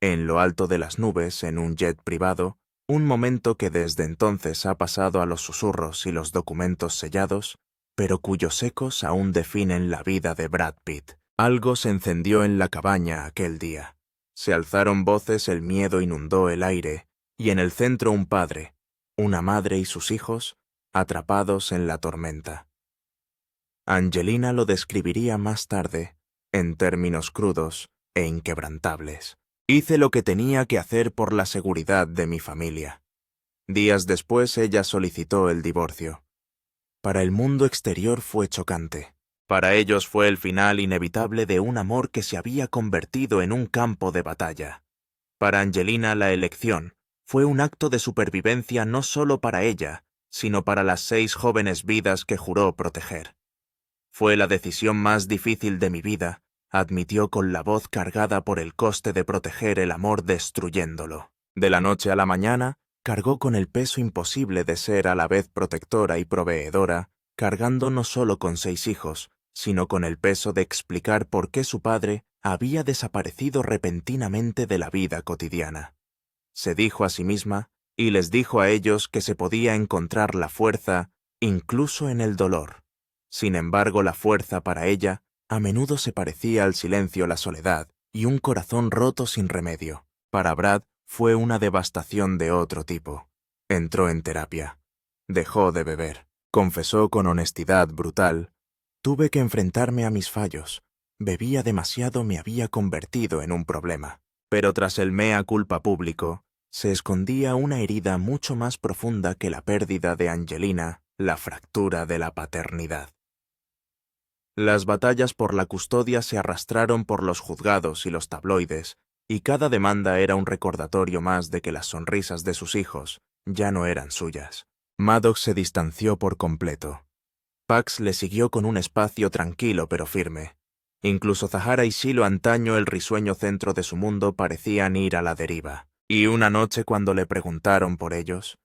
en lo alto de las nubes en un jet privado, un momento que desde entonces ha pasado a los susurros y los documentos sellados, pero cuyos ecos aún definen la vida de Brad Pitt. Algo se encendió en la cabaña aquel día. Se alzaron voces, el miedo inundó el aire, y en el centro un padre, una madre y sus hijos, atrapados en la tormenta. Angelina lo describiría más tarde, en términos crudos e inquebrantables. Hice lo que tenía que hacer por la seguridad de mi familia. Días después ella solicitó el divorcio. Para el mundo exterior fue chocante. Para ellos fue el final inevitable de un amor que se había convertido en un campo de batalla. Para Angelina la elección fue un acto de supervivencia no solo para ella, sino para las 6 jóvenes vidas que juró proteger. Fue la decisión más difícil de mi vida, admitió con la voz cargada por el coste de proteger el amor destruyéndolo. De la noche a la mañana, cargó con el peso imposible de ser a la vez protectora y proveedora, cargando no solo con 6 hijos, sino con el peso de explicar por qué su padre había desaparecido repentinamente de la vida cotidiana. Se dijo a sí misma, y les dijo a ellos, que se podía encontrar la fuerza incluso en el dolor. Sin embargo, la fuerza para ella a menudo se parecía al silencio, la soledad y un corazón roto sin remedio. Para Brad fue una devastación de otro tipo. Entró en terapia. Dejó de beber. Confesó con honestidad brutal: tuve que enfrentarme a mis fallos. Bebía demasiado, me había convertido en un problema. Pero tras el mea culpa público, se escondía una herida mucho más profunda que la pérdida de Angelina, la fractura de la paternidad. Las batallas por la custodia se arrastraron por los juzgados y los tabloides, y cada demanda era un recordatorio más de que las sonrisas de sus hijos ya no eran suyas. Maddox se distanció por completo. Pax le siguió con un espacio tranquilo pero firme. Incluso Zahara y Shiloh, antaño el risueño centro de su mundo, parecían ir a la deriva. Y una noche, cuando le preguntaron por ellos,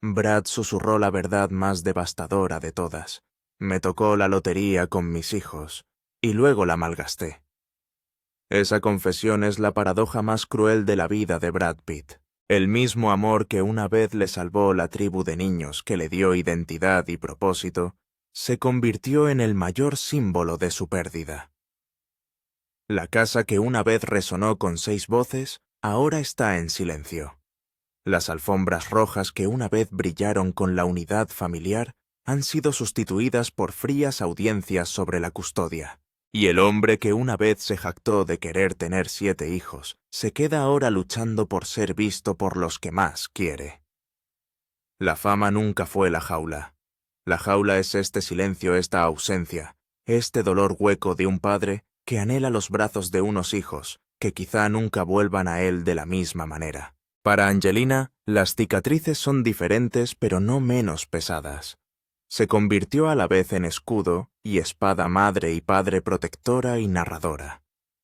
Brad susurró la verdad más devastadora de todas: me tocó la lotería con mis hijos, y luego la malgasté. Esa confesión es la paradoja más cruel de la vida de Brad Pitt. El mismo amor que una vez le salvó la tribu de niños, que le dio identidad y propósito, se convirtió en el mayor símbolo de su pérdida. La casa que una vez resonó con 6 voces, ahora está en silencio. Las alfombras rojas que una vez brillaron con la unidad familiar han sido sustituidas por frías audiencias sobre la custodia. Y el hombre que una vez se jactó de querer tener 7 hijos, se queda ahora luchando por ser visto por los que más quiere. La fama nunca fue la jaula. La jaula es este silencio, esta ausencia, este dolor hueco de un padre que anhela los brazos de unos hijos que quizá nunca vuelvan a él de la misma manera. Para Angelina, las cicatrices son diferentes pero no menos pesadas. Se convirtió a la vez en escudo y espada madre y padre protectora y narradora.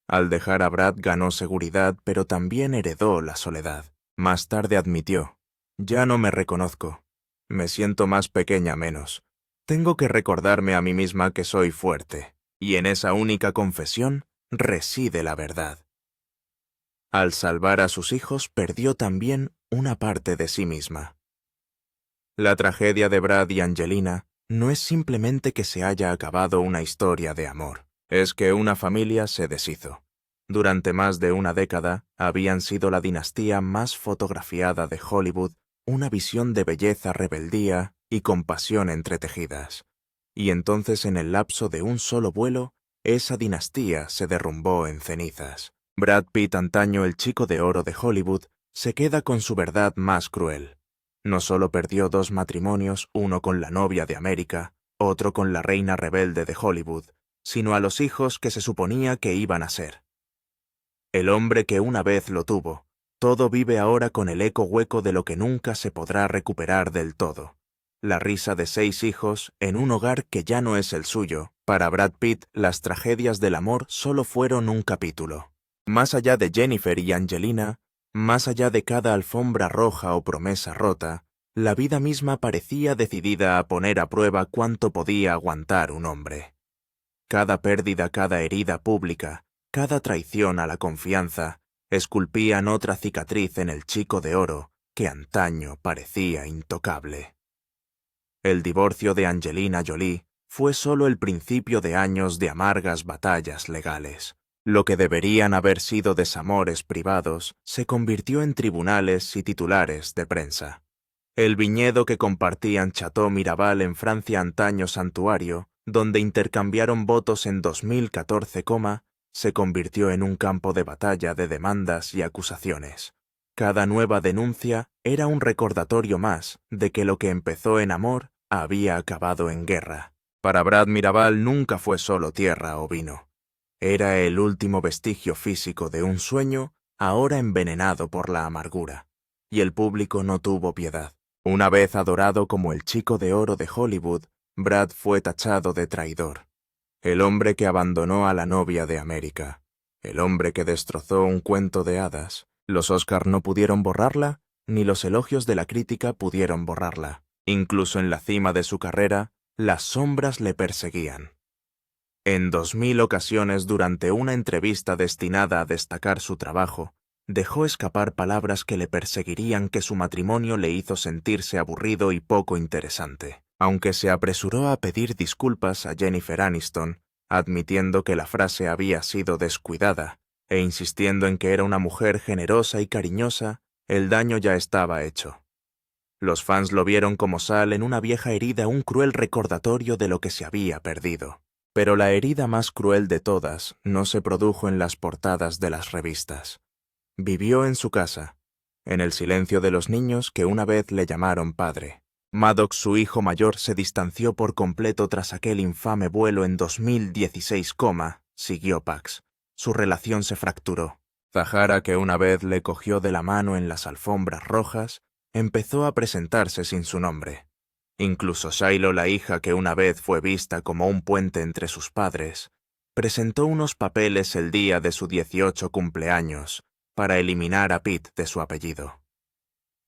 Al dejar a Brad ganó seguridad pero también heredó la soledad. Más tarde admitió: «Ya no me reconozco. Me siento más pequeña menos. Tengo que recordarme a mí misma que soy fuerte». Y en esa única confesión reside la verdad. Al salvar a sus hijos perdió también una parte de sí misma. La tragedia de Brad y Angelina no es simplemente que se haya acabado una historia de amor, es que una familia se deshizo. Durante más de una década habían sido la dinastía más fotografiada de Hollywood, una visión de belleza, rebeldía y compasión entretejidas. Y entonces, en el lapso de un solo vuelo, esa dinastía se derrumbó en cenizas. Brad Pitt, antaño el chico de oro de Hollywood, se queda con su verdad más cruel. No solo perdió 2 matrimonios, uno con la novia de América, otro con la reina rebelde de Hollywood, sino a los hijos que se suponía que iban a ser. El hombre que una vez lo tuvo, todo vive ahora con el eco hueco de lo que nunca se podrá recuperar del todo. La risa de 6 hijos en un hogar que ya no es el suyo. Para Brad Pitt, las tragedias del amor solo fueron un capítulo. Más allá de Jennifer y Angelina, más allá de cada alfombra roja o promesa rota, la vida misma parecía decidida a poner a prueba cuánto podía aguantar un hombre. Cada pérdida, cada herida pública, cada traición a la confianza, esculpían otra cicatriz en el chico de oro que antaño parecía intocable. El divorcio de Angelina Jolie fue solo el principio de años de amargas batallas legales. Lo que deberían haber sido desamores privados se convirtió en tribunales y titulares de prensa. El viñedo que compartían Chateau Miraval en Francia, antaño santuario, donde intercambiaron votos en 2014, se convirtió en un campo de batalla de demandas y acusaciones. Cada nueva denuncia era un recordatorio más de que lo que empezó en amor había acabado en guerra. Para Brad, Miraval nunca fue solo tierra o vino. Era el último vestigio físico de un sueño ahora envenenado por la amargura. Y el público no tuvo piedad. Una vez adorado como el chico de oro de Hollywood, Brad fue tachado de traidor. El hombre que abandonó a la novia de América. El hombre que destrozó un cuento de hadas. Los Oscar no pudieron borrarla, ni los elogios de la crítica pudieron borrarla. Incluso en la cima de su carrera, las sombras le perseguían. En 2000 ocasiones, durante una entrevista destinada a destacar su trabajo, dejó escapar palabras que le perseguirían, que su matrimonio le hizo sentirse aburrido y poco interesante. Aunque se apresuró a pedir disculpas a Jennifer Aniston, admitiendo que la frase había sido descuidada, e insistiendo en que era una mujer generosa y cariñosa, el daño ya estaba hecho. Los fans lo vieron como sal en una vieja herida, un cruel recordatorio de lo que se había perdido. Pero la herida más cruel de todas no se produjo en las portadas de las revistas. Vivió en su casa, en el silencio de los niños que una vez le llamaron padre. Maddox, su hijo mayor, se distanció por completo tras aquel infame vuelo en 2016, siguió Pax. Su relación se fracturó. Zahara, que una vez le cogió de la mano en las alfombras rojas, empezó a presentarse sin su nombre. Incluso Shiloh, la hija que una vez fue vista como un puente entre sus padres, presentó unos papeles el día de su 18 cumpleaños para eliminar a Pitt de su apellido.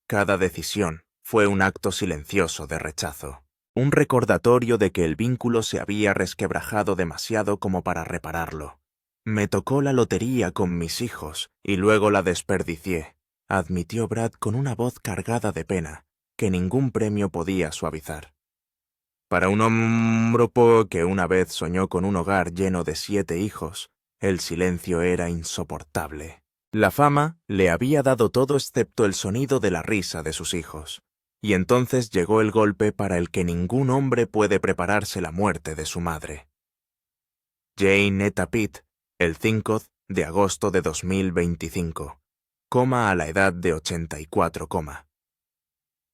Cada decisión fue un acto silencioso de rechazo, un recordatorio de que el vínculo se había resquebrajado demasiado como para repararlo. Me tocó la lotería con mis hijos y luego la desperdicié, admitió Brad con una voz cargada de pena que ningún premio podía suavizar. Para un hombre que una vez soñó con un hogar lleno de 7 hijos, el silencio era insoportable. La fama le había dado todo excepto el sonido de la risa de sus hijos. Y entonces llegó el golpe para el que ningún hombre puede prepararse: la muerte de su madre. Jane Etta Pitt, el 5 de agosto de 2025, a la edad de 84.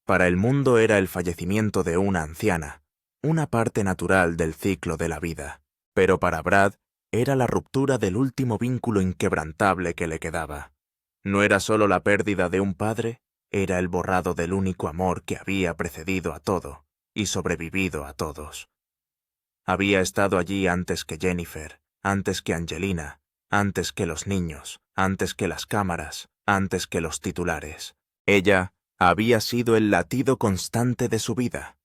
Para el mundo era el fallecimiento de una anciana, una parte natural del ciclo de la vida, pero para Brad era la ruptura del último vínculo inquebrantable que le quedaba. No era solo la pérdida de un padre, era el borrado del único amor que había precedido a todo y sobrevivido a todos. Había estado allí antes que Jennifer, antes que Angelina, antes que los niños, antes que las cámaras, antes que los titulares. Ella había sido el latido constante de su vida.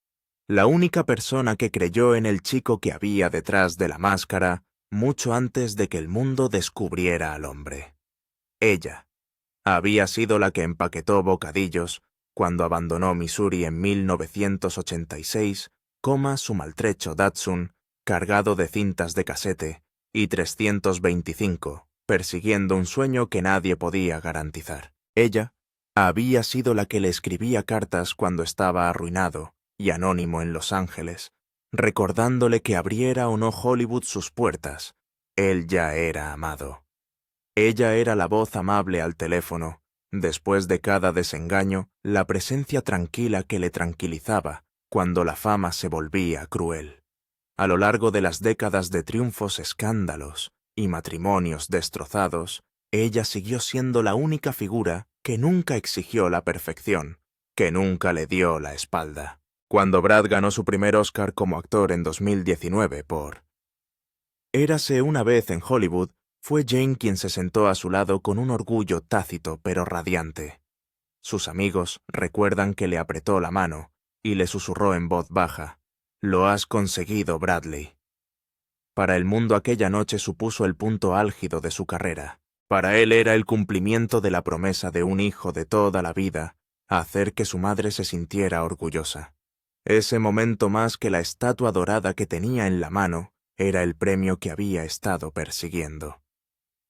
La única persona que creyó en el chico que había detrás de la máscara mucho antes de que el mundo descubriera al hombre. Ella había sido la que empaquetó bocadillos cuando abandonó Missouri en 1986, su maltrecho Datsun, cargado de cintas de casete, y 325, persiguiendo un sueño que nadie podía garantizar. Ella había sido la que le escribía cartas cuando estaba arruinado y anónimo en Los Ángeles, recordándole que abriera o no Hollywood sus puertas. Él ya era amado. Ella era la voz amable al teléfono, después de cada desengaño, la presencia tranquila que le tranquilizaba cuando la fama se volvía cruel. A lo largo de las décadas de triunfos, escándalos y matrimonios destrozados, ella siguió siendo la única figura que nunca exigió la perfección, que nunca le dio la espalda. Cuando Brad ganó su primer Oscar como actor en 2019 por Érase una vez en Hollywood, fue Jane quien se sentó a su lado con un orgullo tácito pero radiante. Sus amigos recuerdan que le apretó la mano y le susurró en voz baja: «Lo has conseguido, Bradley». Para el mundo aquella noche supuso el punto álgido de su carrera. Para él era el cumplimiento de la promesa de un hijo de toda la vida, hacer que su madre se sintiera orgullosa. Ese momento, más que la estatua dorada que tenía en la mano, era el premio que había estado persiguiendo.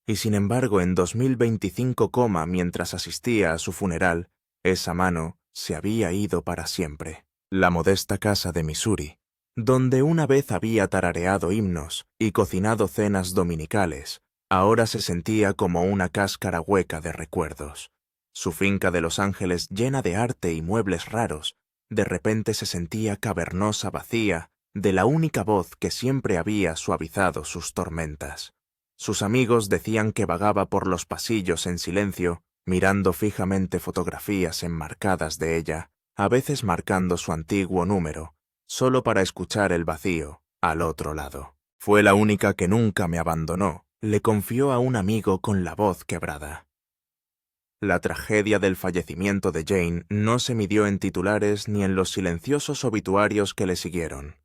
Y sin embargo, en 2025, mientras asistía a su funeral, esa mano se había ido para siempre. La modesta casa de Missouri, donde una vez había tarareado himnos y cocinado cenas dominicales, ahora se sentía como una cáscara hueca de recuerdos. Su finca de Los Ángeles, llena de arte y muebles raros, de repente se sentía cavernosa, vacía, de la única voz que siempre había suavizado sus tormentas. Sus amigos decían que vagaba por los pasillos en silencio, mirando fijamente fotografías enmarcadas de ella, a veces marcando su antiguo número, solo para escuchar el vacío al otro lado. «Fue la única que nunca me abandonó», le confió a un amigo con la voz quebrada. La tragedia del fallecimiento de Jane no se midió en titulares ni en los silenciosos obituarios que le siguieron.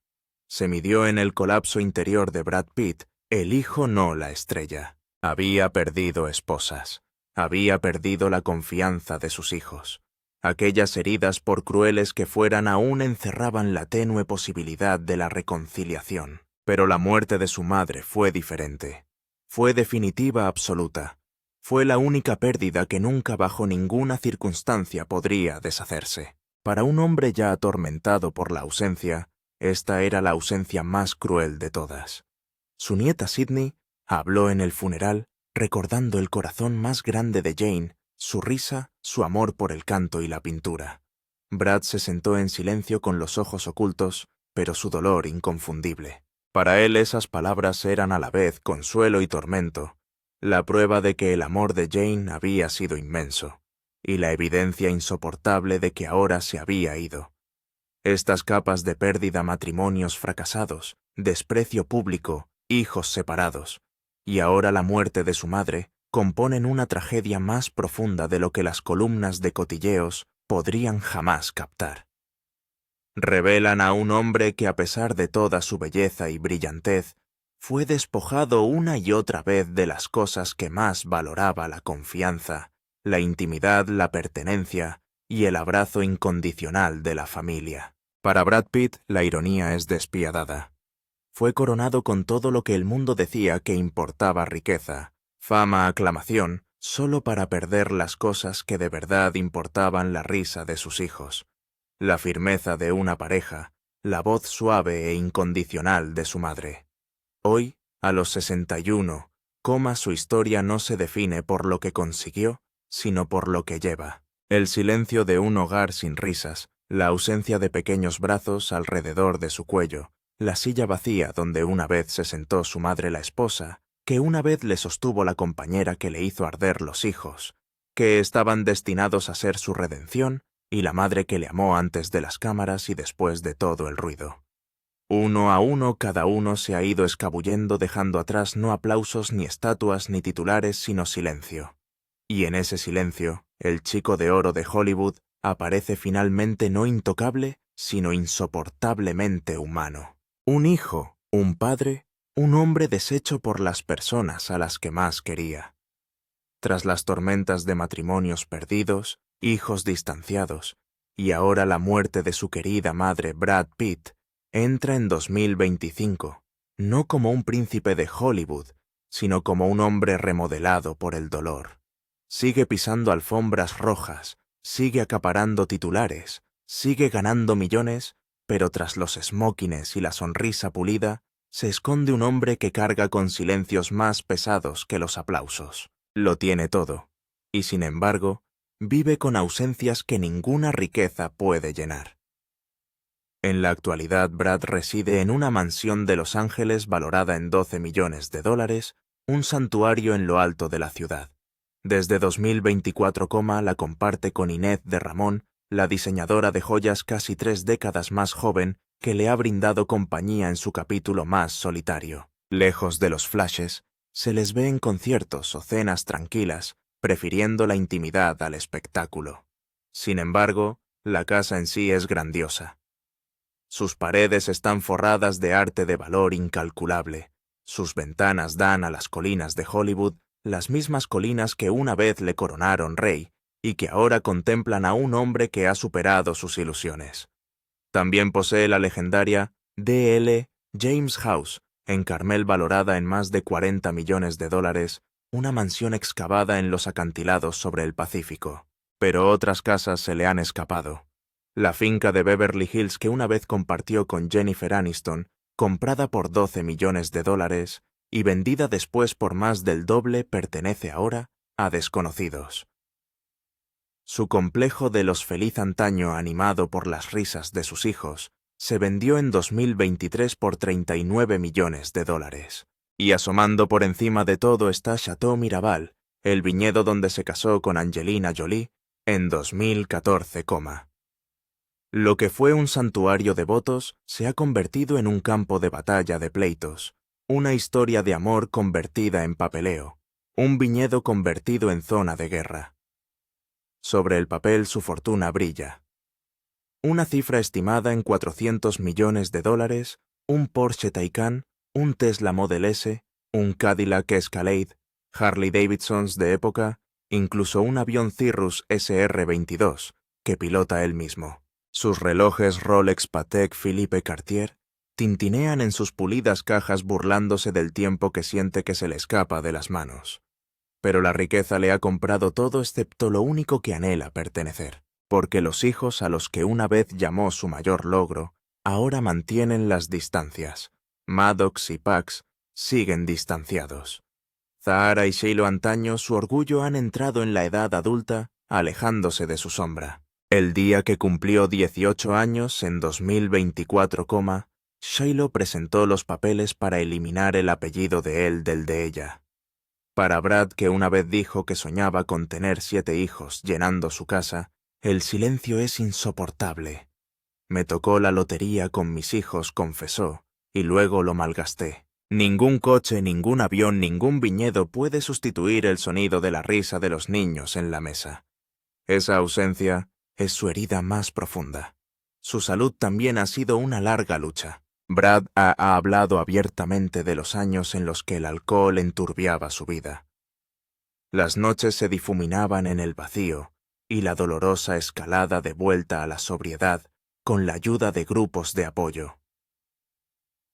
Se midió en el colapso interior de Brad Pitt, el hijo, no la estrella. Había perdido esposas. Había perdido la confianza de sus hijos. Aquellas heridas, por crueles que fueran, aún encerraban la tenue posibilidad de la reconciliación. Pero la muerte de su madre fue diferente. Fue definitiva, absoluta. Fue la única pérdida que nunca, bajo ninguna circunstancia, podría deshacerse. Para un hombre ya atormentado por la ausencia, esta era la ausencia más cruel de todas. Su nieta Sydney habló en el funeral, recordando el corazón más grande de Jane, su risa, su amor por el canto y la pintura. Brad se sentó en silencio con los ojos ocultos, pero su dolor inconfundible. Para él esas palabras eran a la vez consuelo y tormento, la prueba de que el amor de Jane había sido inmenso, y la evidencia insoportable de que ahora se había ido. Estas capas de pérdida: matrimonios fracasados, desprecio público, hijos separados, y ahora la muerte de su madre, componen una tragedia más profunda de lo que las columnas de cotilleos podrían jamás captar. Revelan a un hombre que, a pesar de toda su belleza y brillantez, fue despojado una y otra vez de las cosas que más valoraba: la confianza, la intimidad, la pertenencia y el abrazo incondicional de la familia. Para Brad Pitt, la ironía es despiadada. Fue coronado con todo lo que el mundo decía que importaba: riqueza, fama, aclamación, solo para perder las cosas que de verdad importaban: la risa de sus hijos, la firmeza de una pareja, la voz suave e incondicional de su madre. Hoy, a los 61, su historia no se define por lo que consiguió, sino por lo que lleva. El silencio de un hogar sin risas, la ausencia de pequeños brazos alrededor de su cuello, la silla vacía donde una vez se sentó su madre, la esposa, que una vez le sostuvo la compañera que le hizo arder los hijos, que estaban destinados a ser su redención, y la madre que le amó antes de las cámaras y después de todo el ruido. Uno a uno cada uno se ha ido escabullendo, dejando atrás no aplausos ni estatuas ni titulares, sino silencio. Y en ese silencio, el chico de oro de Hollywood aparece finalmente no intocable, sino insoportablemente humano. Un hijo, un padre, un hombre deshecho por las personas a las que más quería. Tras las tormentas de matrimonios perdidos, hijos distanciados, y ahora la muerte de su querida madre, Brad Pitt, entra en 2025, no como un príncipe de Hollywood, sino como un hombre remodelado por el dolor. Sigue pisando alfombras rojas, sigue acaparando titulares, sigue ganando millones, pero tras los smokines y la sonrisa pulida, se esconde un hombre que carga con silencios más pesados que los aplausos. Lo tiene todo, y sin embargo, vive con ausencias que ninguna riqueza puede llenar. En la actualidad, Brad reside en una mansión de Los Ángeles valorada en $12 millones, un santuario en lo alto de la ciudad. Desde 2024, la comparte con Inez de Ramón, la diseñadora de joyas casi 3 décadas más joven, que le ha brindado compañía en su capítulo más solitario. Lejos de los flashes, se les ve en conciertos o cenas tranquilas, prefiriendo la intimidad al espectáculo. Sin embargo, la casa en sí es grandiosa. Sus paredes están forradas de arte de valor incalculable. Sus ventanas dan a las colinas de Hollywood, las mismas colinas que una vez le coronaron rey y que ahora contemplan a un hombre que ha superado sus ilusiones. También posee la legendaria D.L. James House, en Carmel, valorada en más de $40 millones, una mansión excavada en los acantilados sobre el Pacífico. Pero otras casas se le han escapado. La finca de Beverly Hills que una vez compartió con Jennifer Aniston, comprada por $12 millones y vendida después por más del doble, pertenece ahora a desconocidos. Su complejo de los feliz antaño, animado por las risas de sus hijos, se vendió en 2023 por $39 millones. Y asomando por encima de todo está Chateau Miraval, el viñedo donde se casó con Angelina Jolie en 2014, Lo que fue un santuario de votos se ha convertido en un campo de batalla de pleitos, una historia de amor convertida en papeleo, un viñedo convertido en zona de guerra. Sobre el papel su fortuna brilla. Una cifra estimada en $400 millones, un Porsche Taycan, un Tesla Model S, un Cadillac Escalade, Harley Davidsons de época, incluso un avión Cirrus SR-22, que pilota él mismo. Sus relojes Rolex Patek Philippe Cartier tintinean en sus pulidas cajas burlándose del tiempo que siente que se le escapa de las manos. Pero la riqueza le ha comprado todo excepto lo único que anhela: pertenecer, porque los hijos a los que una vez llamó su mayor logro, ahora mantienen las distancias. Maddox y Pax siguen distanciados. Zahara y Shiloh, antaño su orgullo, han entrado en la edad adulta, alejándose de su sombra. El día que cumplió 18 años, en 2024, Shiloh presentó los papeles para eliminar el apellido de él del de ella. Para Brad, que una vez dijo que soñaba con tener 7 hijos llenando su casa, el silencio es insoportable. Me tocó la lotería con mis hijos, confesó, y luego lo malgasté. Ningún coche, ningún avión, ningún viñedo puede sustituir el sonido de la risa de los niños en la mesa. Esa ausencia es su herida más profunda. Su salud también ha sido una larga lucha. Brad ha hablado abiertamente de los años en los que el alcohol enturbiaba su vida. Las noches se difuminaban en el vacío y la dolorosa escalada de vuelta a la sobriedad con la ayuda de grupos de apoyo.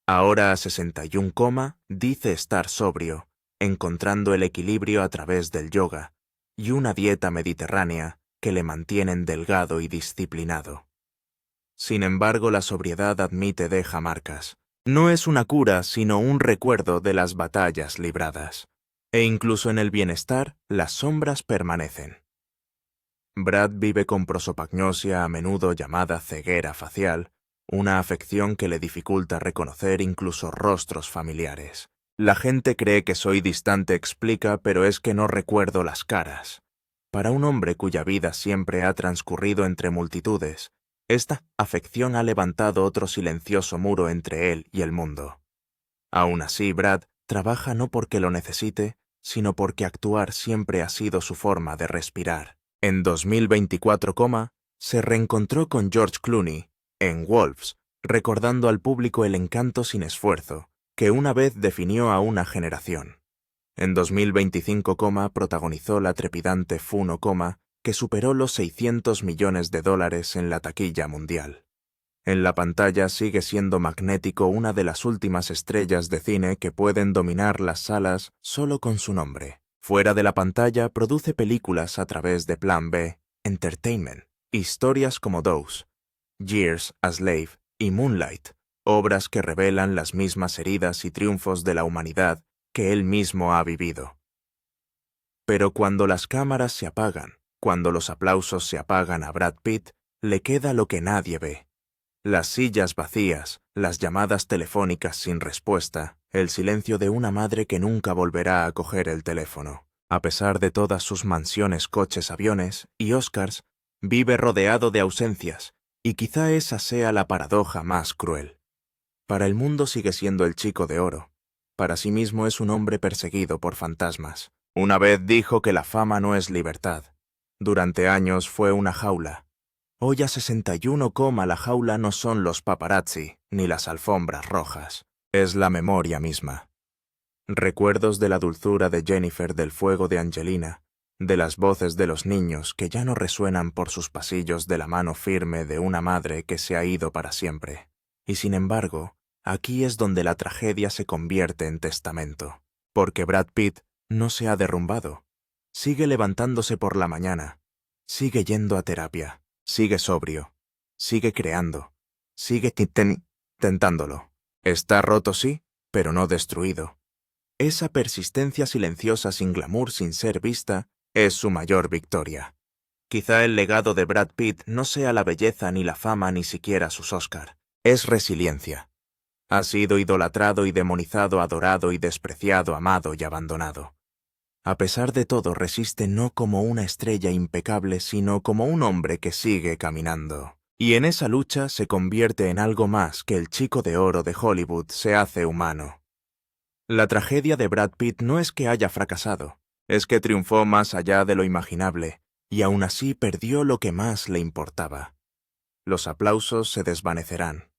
Ahora a 61, dice estar sobrio, encontrando el equilibrio a través del yoga, y una dieta mediterránea que le mantienen delgado y disciplinado. Sin embargo, la sobriedad, admite, deja marcas. No es una cura, sino un recuerdo de las batallas libradas. E incluso en el bienestar, las sombras permanecen. Brad vive con prosopagnosia, a menudo llamada ceguera facial, una afección que le dificulta reconocer incluso rostros familiares. La gente cree que soy distante, explica, pero es que no recuerdo las caras. Para un hombre cuya vida siempre ha transcurrido entre multitudes, esta afección ha levantado otro silencioso muro entre él y el mundo. Aún así, Brad trabaja no porque lo necesite, sino porque actuar siempre ha sido su forma de respirar. En 2024, se reencontró con George Clooney en Wolves, recordando al público el encanto sin esfuerzo que una vez definió a una generación. En 2025, protagonizó la trepidante Funo, que superó los $600 millones en la taquilla mundial. En la pantalla sigue siendo magnético, una de las últimas estrellas de cine que pueden dominar las salas solo con su nombre. Fuera de la pantalla produce películas a través de Plan B Entertainment, historias como Dose, Years a Slave y Moonlight, obras que revelan las mismas heridas y triunfos de la humanidad que él mismo ha vivido. Pero cuando las cámaras se apagan, cuando los aplausos se apagan a Brad Pitt, le queda lo que nadie ve. Las sillas vacías, las llamadas telefónicas sin respuesta, el silencio de una madre que nunca volverá a coger el teléfono. A pesar de todas sus mansiones, coches, aviones y Oscars, vive rodeado de ausencias, y quizá esa sea la paradoja más cruel. Para el mundo sigue siendo el chico de oro. Para sí mismo es un hombre perseguido por fantasmas. Una vez dijo que la fama no es libertad. Durante años fue una jaula. Hoy a 61, la jaula no son los paparazzi ni las alfombras rojas. Es la memoria misma. Recuerdos de la dulzura de Jennifer, del fuego de Angelina, de las voces de los niños que ya no resuenan por sus pasillos, de la mano firme de una madre que se ha ido para siempre. Y sin embargo, aquí es donde la tragedia se convierte en testamento. Porque Brad Pitt no se ha derrumbado. Sigue levantándose por la mañana. Sigue yendo a terapia. Sigue sobrio, sigue creando, sigue tentándolo. Está roto, sí, pero no destruido. Esa persistencia silenciosa, sin glamour, sin ser vista, es su mayor victoria. Quizá el legado de Brad Pitt no sea la belleza ni la fama, ni siquiera sus Oscar. Es resiliencia. Ha sido idolatrado y demonizado, adorado y despreciado, amado y abandonado. A pesar de todo, resiste no como una estrella impecable, sino como un hombre que sigue caminando. Y en esa lucha se convierte en algo más que el chico de oro de Hollywood, se hace humano. La tragedia de Brad Pitt no es que haya fracasado, es que triunfó más allá de lo imaginable, y aún así perdió lo que más le importaba. Los aplausos se desvanecerán,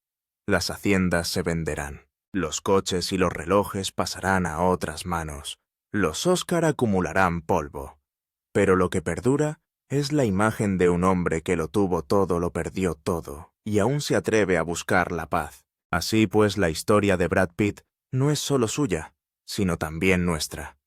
las haciendas se venderán, los coches y los relojes pasarán a otras manos. Los Oscar acumularán polvo, pero lo que perdura es la imagen de un hombre que lo tuvo todo, lo perdió todo, y aún se atreve a buscar la paz. Así pues, la historia de Brad Pitt no es solo suya, sino también nuestra.